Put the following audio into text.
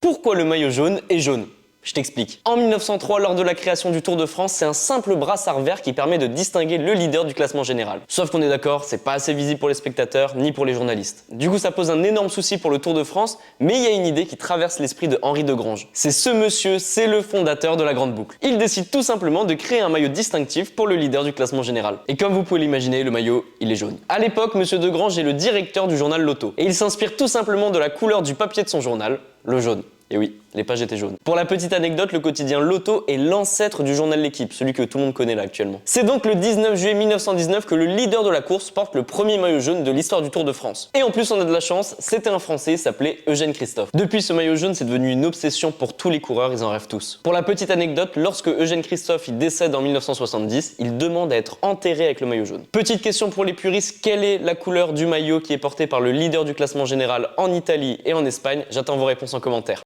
Pourquoi le maillot jaune est jaune? Je t'explique. En 1903, lors de la création du Tour de France, c'est un simple brassard vert qui permet de distinguer le leader du classement général. Sauf qu'on est d'accord, c'est pas assez visible pour les spectateurs ni pour les journalistes. Du coup, ça pose un énorme souci pour le Tour de France, mais il y a une idée qui traverse l'esprit de Henri de Grange. C'est ce monsieur, c'est le fondateur de la Grande Boucle. Il décide tout simplement de créer un maillot distinctif pour le leader du classement général. Et comme vous pouvez l'imaginer, le maillot, il est jaune. À l'époque, monsieur de Grange est le directeur du journal L'Auto. Et il s'inspire tout simplement de la couleur du papier de son journal, le jaune. Et oui, les pages étaient jaunes. Pour la petite anecdote, le quotidien L'Auto est l'ancêtre du journal L'Équipe, celui que tout le monde connaît là actuellement. C'est donc le 19 juillet 1919 que le leader de la course porte le premier maillot jaune de l'histoire du Tour de France. Et en plus, on a de la chance, c'était un Français, il s'appelait Eugène Christophe. Depuis, ce maillot jaune, c'est devenu une obsession pour tous les coureurs, ils en rêvent tous. Pour la petite anecdote, lorsque Eugène Christophe il décède en 1970, il demande à être enterré avec le maillot jaune. Petite question pour les puristes, quelle est la couleur du maillot qui est porté par le leader du classement général en Italie et en Espagne? J'attends vos réponses en commentaire.